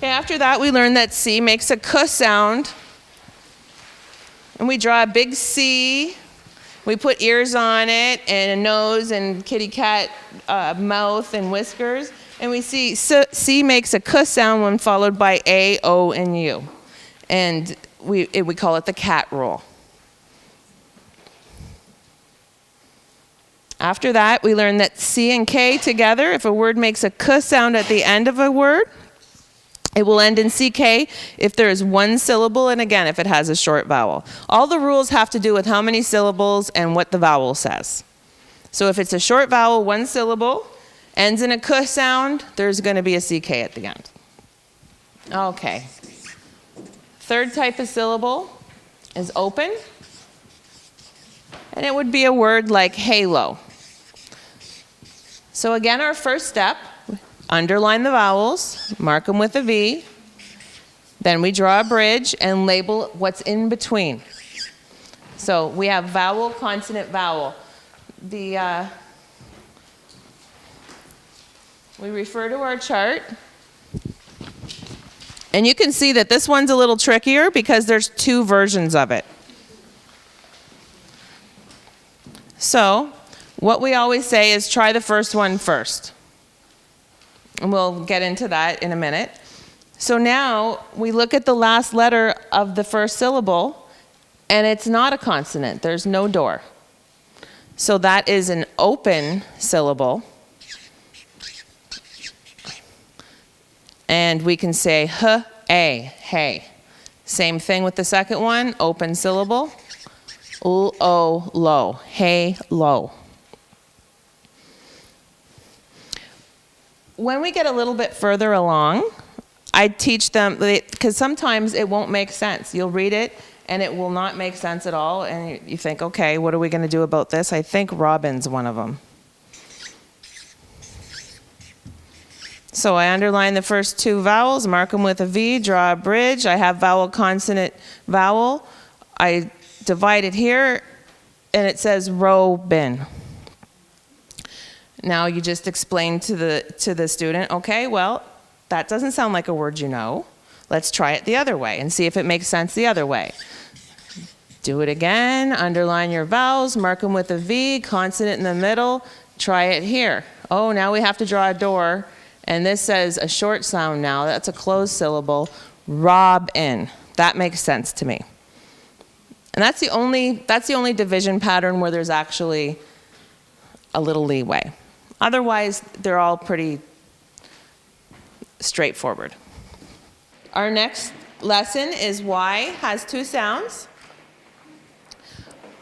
After that, we learned that C makes a K sound. And we draw a big C. We put ears on it and a nose and kitty cat mouth and whiskers. And we see C makes a K sound when followed by A, O, and U. And we call it the cat roll. After that, we learn that C and K together, if a word makes a K sound at the end of a word, it will end in CK if there is one syllable, and again, if it has a short vowel. All the rules have to do with how many syllables and what the vowel says. So if it's a short vowel, one syllable, ends in a K sound, there's going to be a CK at the end. Okay. Third type of syllable is open. And it would be a word like halo. So again, our first step, underline the vowels, mark them with a V. Then we draw a bridge and label what's in between. So we have vowel, consonant, vowel. We refer to our chart. And you can see that this one's a little trickier because there's two versions of it. So what we always say is try the first one first. And we'll get into that in a minute. So now we look at the last letter of the first syllable, and it's not a consonant. There's no door. So that is an open syllable. And we can say h-a, hey. Same thing with the second one, open syllable. L-o, low, hey, low. When we get a little bit further along, I teach them, because sometimes it won't make sense. You'll read it, and it will not make sense at all, and you think, okay, what are we going to do about this? I think Robin's one of them. So I underline the first two vowels, mark them with a V, draw a bridge. I have vowel, consonant, vowel. I divide it here, and it says Robin. Now you just explain to the student, okay, well, that doesn't sound like a word you know. Let's try it the other way and see if it makes sense the other way. Do it again, underline your vowels, mark them with a V, consonant in the middle, try it here. Oh, now we have to draw a door, and this says a short sound now. That's a closed syllable, Robin. That makes sense to me. And that's the only division pattern where there's actually a little leeway. Otherwise, they're all pretty straightforward. Our next lesson is Y has two sounds.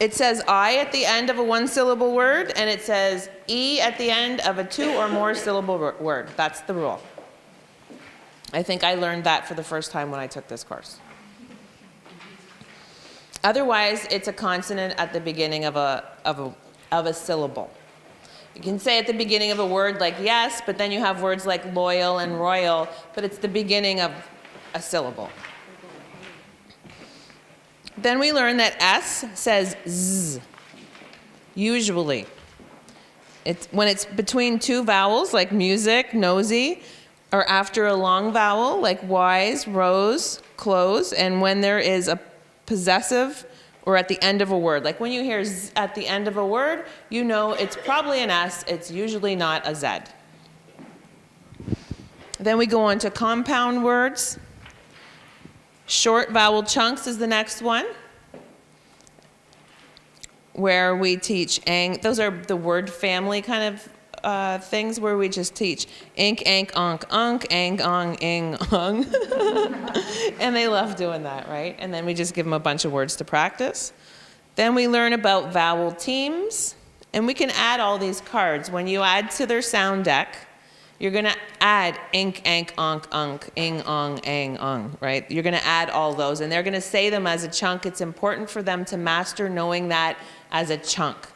It says I at the end of a one-syllable word, and it says E at the end of a two or more syllable word. That's the rule. I think I learned that for the first time when I took this course. Otherwise, it's a consonant at the beginning of a syllable. You can say at the beginning of a word like yes, but then you have words like loyal and royal, but it's the beginning of a syllable. Then we learn that S says Z, usually. When it's between two vowels, like music, nosy, or after a long vowel, like wise, rose, close, and when there is a possessive or at the end of a word. Like when you hear Z at the end of a word, you know it's probably an S, it's usually not a Z. Then we go on to compound words. Short vowel chunks is the next one, where we teach ang. Those are the word family kind of things where we just teach ink, ank, onk, unk, ang, ong, ing, ong. And they love doing that, right? And then we just give them a bunch of words to practice. Then we learn about vowel teams, and we can add all these cards. When you add to their sound deck, you're going to add ink, ank, onk, unk, ing, ong, ang, ong, right? You're going to add all those, and they're going to say them as a chunk. It's important for them to master knowing that as a chunk,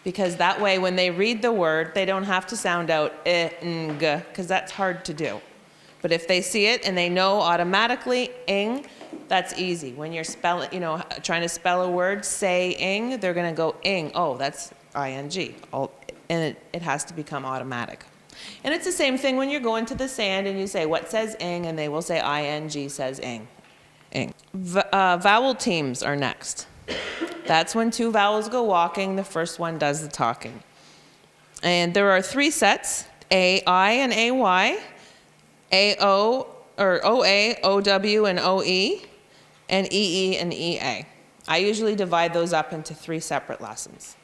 because that way when they read the word, they don't have to sound out ng, because that's hard to do. But if they see it and they know automatically ing, that's easy. When you're trying to spell a word, say ing, they're going to go ing. Oh, that's ing. And it has to become automatic. And it's the same thing when you're going to the sand and you say, what says ing? And they will say ing says ing. Ing. Vowel teams are next. That's when two vowels go walking. The first one does the talking. And there are three sets, A-I and A-Y, A-O, or O-A, O-W, and O-E, and E-E and E-A. I usually divide those up into three separate lessons.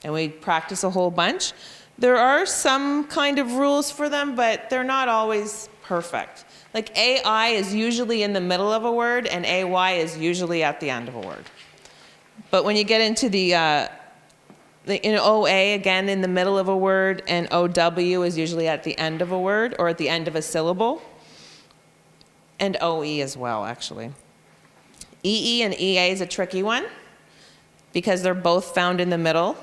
And we practice a whole bunch. There are some kind of rules for them, but they're not always perfect. Like AI is usually in the middle of a word, and AY is usually at the end of a word. But when you get into in OA, again, in the middle of a word, and OW is usually at the end of a word, or at the end of a syllable, and OE as well, actually. EE and EA is a tricky one, because they're both found in the middle.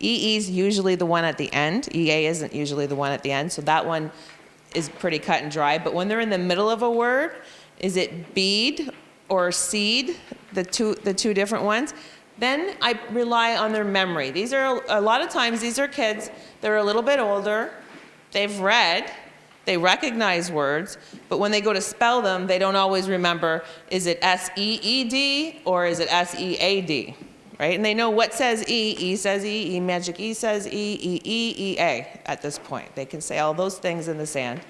EE is usually the one at the end. EA isn't usually the one at the end, so that one is pretty cut and dry. But when they're in the middle of a word, is it bead or seed, the two different ones? Then I rely on their memory. These are, a lot of times, these are kids, they're a little bit older, they've read, they recognize words, but when they go to spell them, they don't always remember, is it S-E-E-D or is it S-E-A-D? Right? And they know what says E, E says E, E magic E says E, E, E, E-A at this point. They can say all those things in the sand.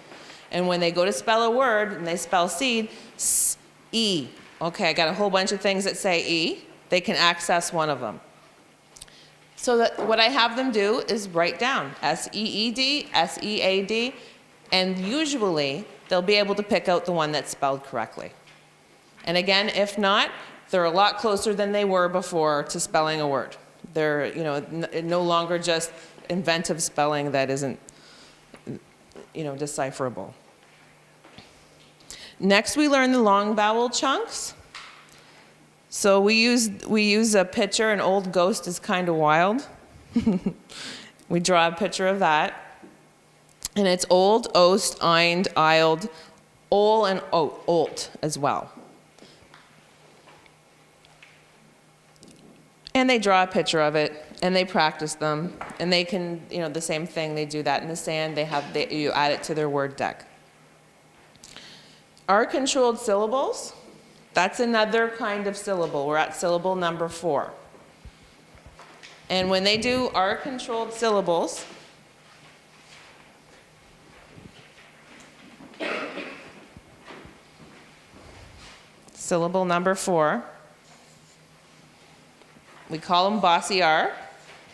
And when they go to spell a word and they spell seed, S-E. Okay, I got a whole bunch of things that say E. They can access one of them. So that what I have them do is write down S-E-E-D, S-E-A-D, and usually they'll be able to pick out the one that's spelled correctly. And again, if not, they're a lot closer than they were before to spelling a word. They're, no longer just inventive spelling that isn't, decipherable. Next, we learn the long vowel chunks. So we use a picture. An old ghost is kind of wild. We draw a picture of that. And it's old, ost, eind, ild, ol, and olt as well. And they draw a picture of it, and they practice them, and they can, the same thing. They do that in the sand. You add it to their word deck. R-controlled syllables. That's another kind of syllable. We're at syllable number 4. And when they do R-controlled syllables, syllable number 4, we call him Bossy R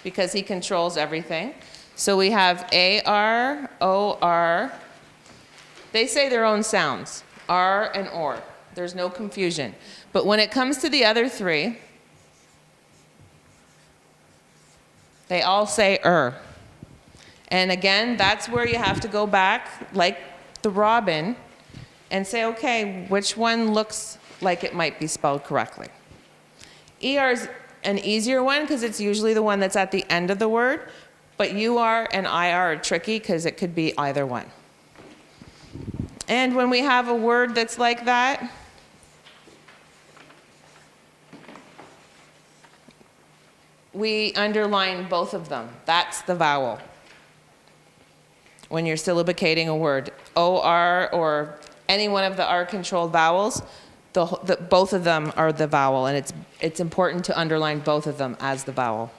because he controls everything. So we have A-R, O-R. They say their own sounds, R and OR. There's no confusion. But when it comes to the other three, they all say And again, that's where you have to go back, like the robin, and say, okay, which one looks like it might be spelled correctly? ER is an easier one because it's usually the one that's at the end of the word, but UR and IR are tricky because it could be either one. And when we have a word that's like that, we underline both of them. That's the vowel. When you're syllabicating a word, OR or any one of the R-controlled vowels, both of them are the vowel, and it's important to underline both of them as the vowel.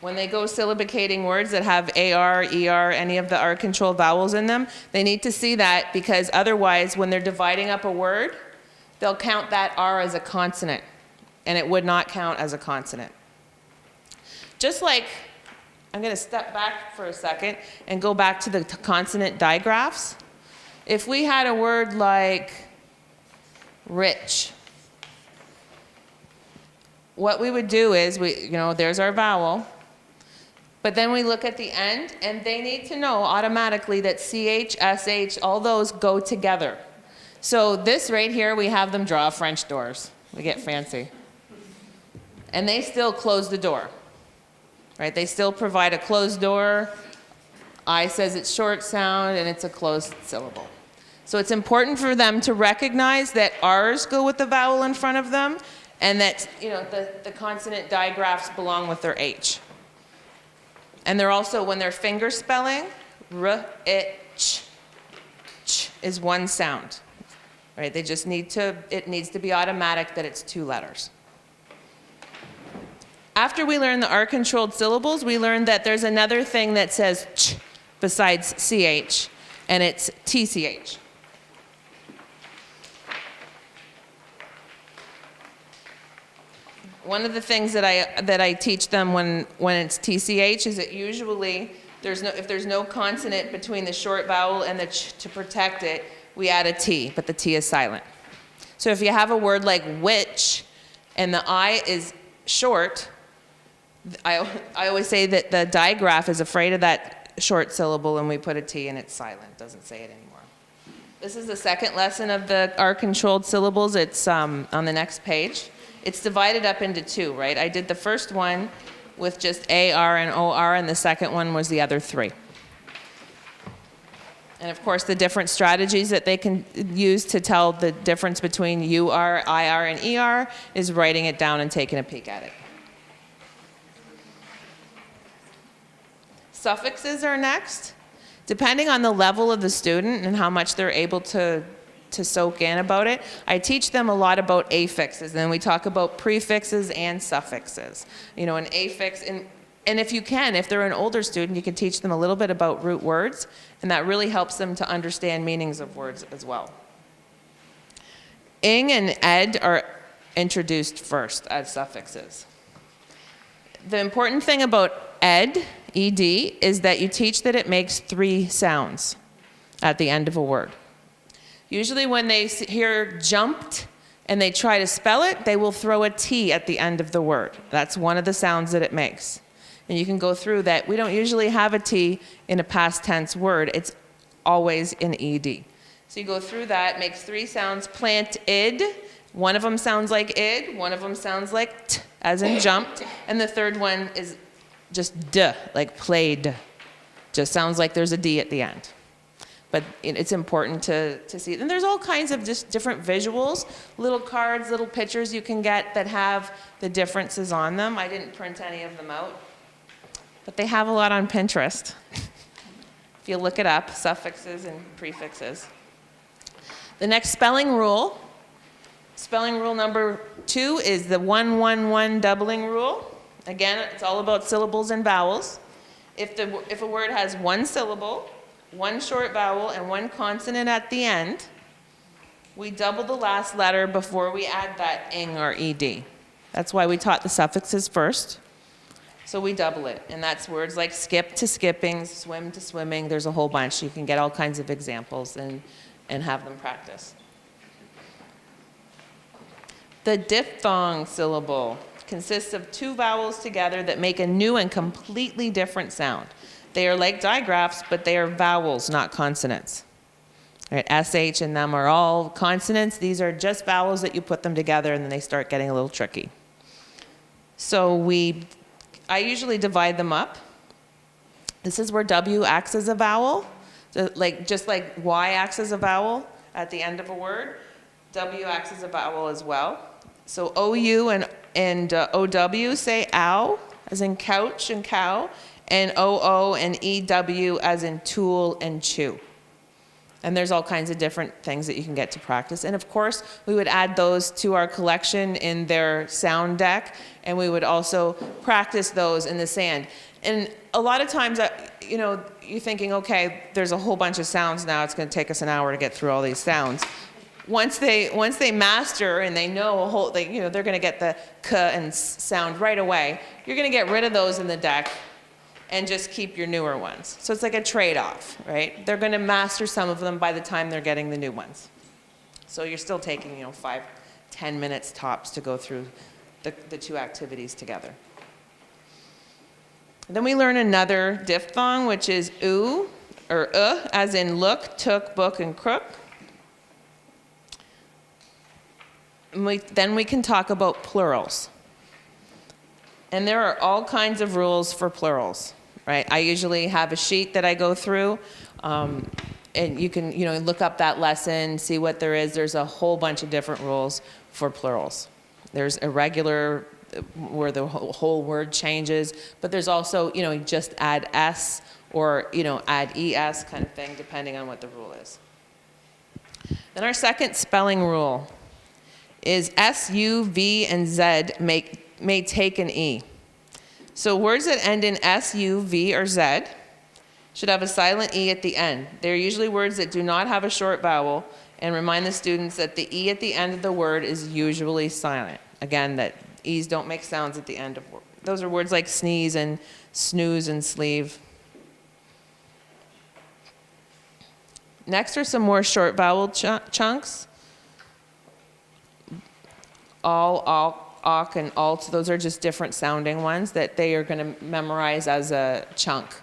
When they go syllabicating words that have AR, ER, any of the R-controlled vowels in them, they need to see that because otherwise, when they're dividing up a word, they'll count that R as a consonant, and it would not count as a consonant. Just like, I'm going to step back for a second and go back to the consonant digraphs. If we had a word like rich, what we would do is, there's our vowel, but then we look at the end, and they need to know automatically that CH, SH, all those go together. So this right here, we have them draw French doors. We get fancy. And they still close the door, right? They still provide a closed door. I says it's short sound, and it's a closed syllable. So it's important for them to recognize that R's go with the vowel in front of them, and that the consonant digraphs belong with their H. And they're also, when they're finger spelling, r, it, ch is one sound, right? They just need to, it needs to be automatic that it's 2 letters. After we learn the R-controlled syllables, we learned that there's another thing that says ch besides ch, and it's tch. One of the things that I teach them when it's tch is that usually if there's no consonant between the short vowel and the ch to protect it, we add a t, but the t is silent. So if you have a word like which and the I is short, I always say that the digraph is afraid of that short syllable and we put a T and it's silent, doesn't say it anymore. This is the second lesson of the R-controlled syllables. It's on the next page. It's divided up into 2, right? I did the first one with just A, R, and O, R, and the second one was the other 3. And of course, the different strategies that they can use to tell the difference between UR, IR, and ER is writing it down and taking a peek at it. Suffixes are next. Depending on the level of the student and how much they're able to soak in about it, I teach them a lot about affixes, and then we talk about prefixes and suffixes. You know, an affix, and if you can, if they're an older student, you can teach them a little bit about root words, and that really helps them to understand meanings of words as well. Ing and ed are introduced first as suffixes. The important thing about ed, ed, is that you teach that it makes 3 sounds at the end of a word. Usually when they hear jumped and they try to spell it, they will throw a T at the end of the word. That's one of the sounds that it makes. And you can go through that. We don't usually have a T in a past tense word. It's always in ed. So you go through that, makes 3 sounds. Plant id. One of them sounds like id. One of them sounds like t, as in jumped. And the third one is just d, like played. Just sounds like there's a D at the end. But it's important to see. And there's all kinds of just different visuals, little cards, little pictures you can get that have the differences on them. I didn't print any of them out, but they have a lot on Pinterest. If you look it up, suffixes and prefixes. The next spelling rule number 2 is the 1-1-1 doubling rule. Again, it's all about syllables and vowels. If a word has 1 syllable, 1 short vowel, and 1 consonant at the end, we double the last letter before we add that ing or ed. That's why we taught the suffixes first. So we double it, and that's words like skip to skipping, swim to swimming. There's a whole bunch. You can get all kinds of examples and have them practice. The diphthong syllable consists of 2 vowels together that make a new and completely different sound. They are like digraphs, but they are vowels, not consonants. Right, SH and them are all consonants. These are just vowels that you put them together, and then they start getting a little tricky. So I usually divide them up. This is where W acts as a vowel, just like Y acts as a vowel at the end of a word. W acts as a vowel as well. So OU and OW say ow, as in couch and cow, and OO and EW as in tool and chew. And there's all kinds of different things that you can get to practice. And of course, we would add those to our collection in their sound deck, and we would also practice those in the sand. And a lot of times, you're thinking, okay, there's a whole bunch of sounds now. It's going to take us an hour to get through all these sounds. Once they master and they know they're going to get the k and s sound right away, you're going to get rid of those in the deck and just keep your newer ones. So it's like a trade-off, right? They're going to master some of them by the time they're getting the new ones. So you're still taking, 5-10 minutes tops to go through the 2 activities together. Then we learn another diphthong, which is oo, or as in look, took, book, and crook. Then we can talk about plurals. And there are all kinds of rules for plurals, right? I usually have a sheet that I go through, and you can, look up that lesson, see what there is. There's a whole bunch of different rules for plurals. There's irregular where the whole word changes. But there's also, you just add S or, add ES kind of thing, depending on what the rule is. Then our second spelling rule is S, U, V, and Z may take an E. So words that end in S, U, V, or Z should have a silent E at the end. They're usually words that do not have a short vowel, and remind the students that the E at the end of the word is usually silent. Again, that E's don't make sounds at the end of words. Those are words like sneeze and snooze and sleeve. Next are some more short vowel chunks. All, awk, and alt. Those are just different sounding ones that they are going to memorize as a chunk.